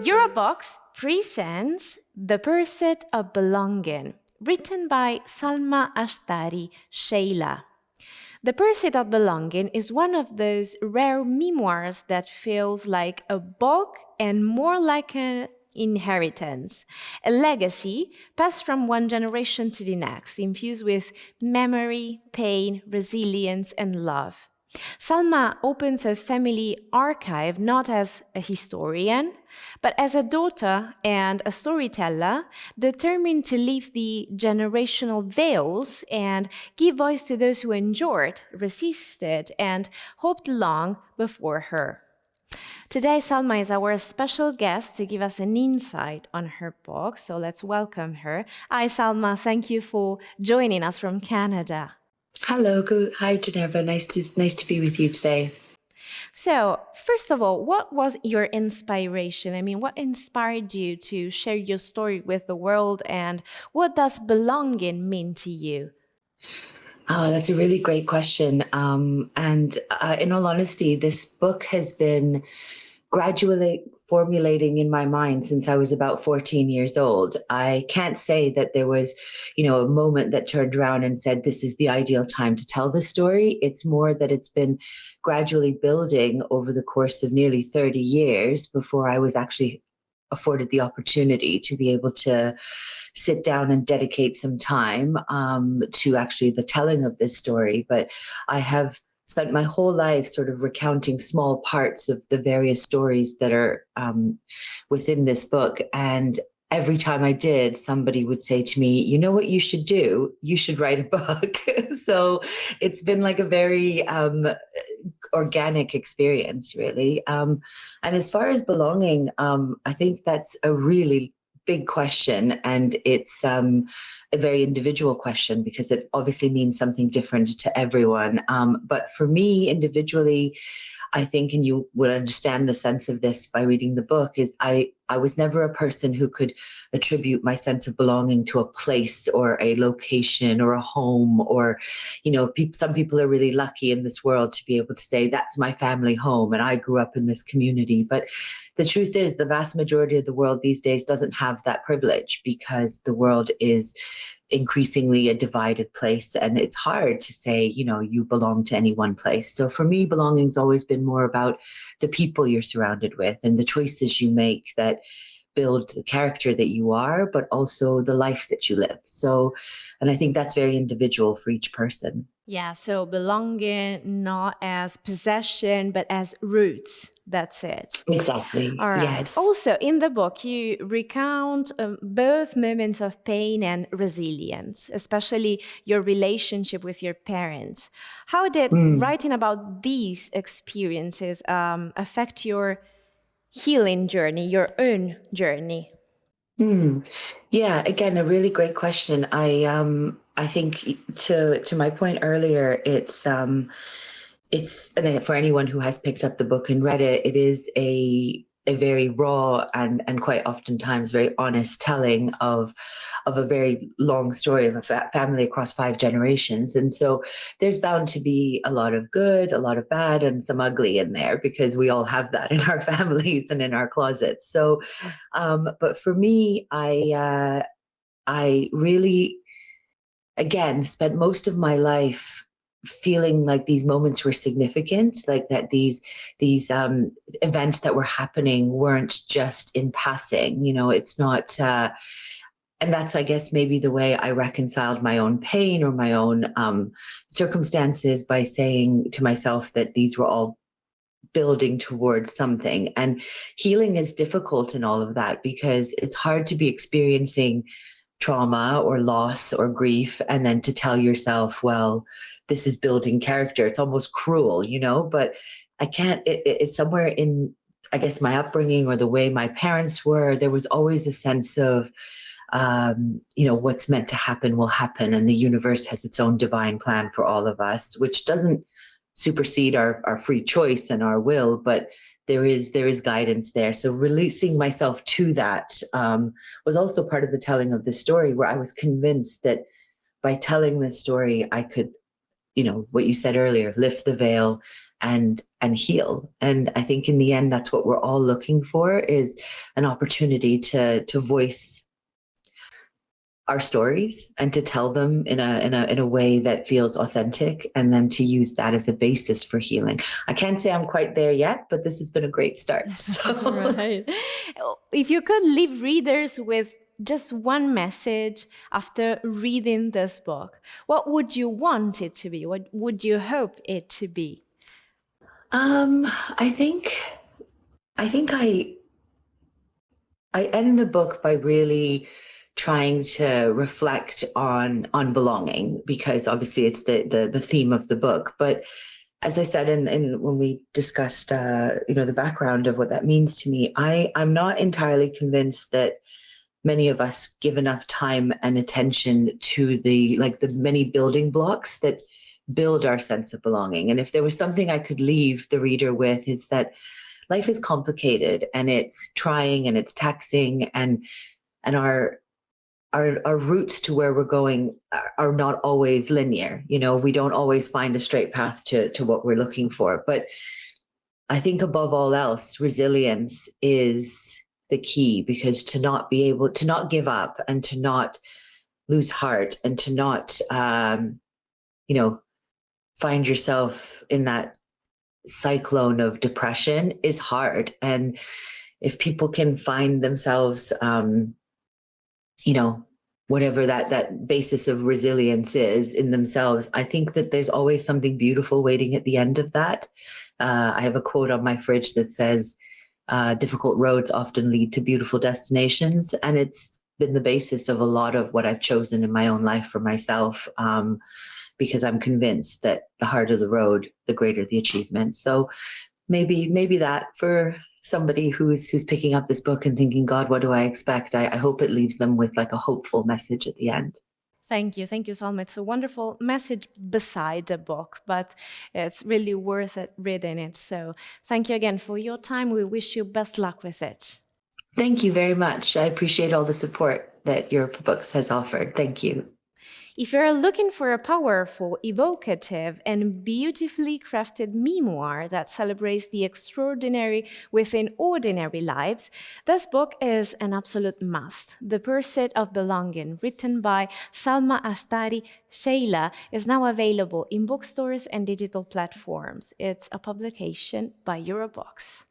Eurobox presents The Pursuit of Belonging, written by Salma Ashtari, Shaylor. The Pursuit of Belonging is one of those rare memoirs that feels like a book and more like an inheritance, a legacy passed from one generation to the next, infused with memory, pain, resilience, and love. Salma opens her family archive not as a historian, but as a daughter and a storyteller determined to leave the generational veils and give voice to those who endured, resisted, and hoped long before her. Today, Salma is our special guest to give us an insight on her book, so let's welcome her. Hi, Salma. Thank you for joining us from Canada. Hello, good. Hi, Geneva. Nice to be with you today. So, first of all, what was your inspiration? I mean, what inspired you to share your story with the world, and what does belonging mean to you? Oh, that's a really great question. And in all honesty, this book has been gradually formulating in my mind since I was about 14 years old. I can't say that there was, a moment that turned around and said, this is the ideal time to tell this story. It's more that it's been gradually building over the course of nearly 30 years before I was actually afforded the opportunity to be able to sit down and dedicate some time to actually the telling of this story. But I have spent my whole life sort of recounting small parts of the various stories that are within this book. And every time I did, somebody would say to me, you know what you should do? You should write a book. So it's been like a very organic experience, really. And as far as belonging, I think that's a really big question, and it's a very individual question because it obviously means something different to everyone. But for me individually, I think, and you would understand the sense of this by reading the book, is I was never a person who could attribute my sense of belonging to a place or a location or a home or, some people are really lucky in this world to be able to say, that's my family home and I grew up in this community. But the truth is the vast majority of the world these days doesn't have that privilege because the world is increasingly a divided place, and it's hard to say, you belong to any one place. So for me, belonging's always been more about the people you're surrounded with and the choices you make that build the character that you are, but also the life that you live. So, and I think that's very individual for each person. Yeah, so belonging not as possession, but as roots. That's it. Exactly. All right. Yes. Also, in the book, you recount both moments of pain and resilience, especially your relationship with your parents. How did Mm. writing about these experiences affect your healing journey, your own journey? Mm. Yeah, again, a really great question. I think to my point earlier, it's and for anyone who has picked up the book and read it, it is a very raw and quite oftentimes very honest telling of a very long story of a family across 5 generations. And so there's bound to be a lot of good, a lot of bad, and some ugly in there because we all have that in our families and in our closets. So, but for me, I really, again, spent most of my life feeling like these moments were significant, like that these events that were happening weren't just in passing. It's not. And that's, I guess, maybe the way I reconciled my own pain or my own circumstances by saying to myself that these were all building towards something. And healing is difficult in all of that because it's hard to be experiencing trauma or loss or grief and then to tell yourself, well, this is building character. It's almost cruel, but I can't, it's somewhere in, I guess, my upbringing or the way my parents were. There was always a sense of, what's meant to happen will happen, and the universe has its own divine plan for all of us, which doesn't supersede our free choice and our will, but there is guidance there. So releasing myself to that was also part of the telling of the story, where I was convinced that by telling this story, I could what you said earlier, lift the veil and heal. And I think in the end, that's what we're all looking for, is an opportunity to voice our stories and to tell them in a way that feels authentic, and then to use that as a basis for healing. I can't say I'm quite there yet, but this has been a great start. So. Right. If you could leave readers with just one message after reading this book, what would you want it to be? What would you hope it to be? I think I end the book by really trying to reflect on belonging, because obviously it's the theme of the book. But as I said in when we discussed the background of what that means to me, I'm not entirely convinced that many of us give enough time and attention to the many building blocks that build our sense of belonging. And if there was something I could leave the reader with, is that life is complicated, and it's trying, and it's taxing, and our routes to where we're going are not always linear. We don't always find a straight path to what we're looking for. But I think above all else, resilience is the key, because to not give up, and to not lose heart, and to not, find yourself in that cyclone of depression is hard. And if people can find themselves, whatever that basis of resilience is in themselves, I think that there's always something beautiful waiting at the end of that. I have a quote on my fridge that says, difficult roads often lead to beautiful destinations. And it's been the basis of a lot of what I've chosen in my own life for myself. Because I'm convinced that the harder the road, the greater the achievement. So maybe that for somebody who's picking up this book and thinking, God, what do I expect? I hope it leaves them with like a hopeful message at the end. Thank you, Salma. It's a wonderful message beside the book, but it's really worth it reading it. So thank you again for your time. We wish you best luck with it. Thank you very much. I appreciate all the support that your books has offered. Thank you. If you're looking for a powerful, evocative, and beautifully crafted memoir that celebrates the extraordinary within ordinary lives, this book is an absolute must. The Pursuit of Belonging, written by Salma Ashtari Shaylor, is now available in bookstores and digital platforms. It's a publication by Eurobox.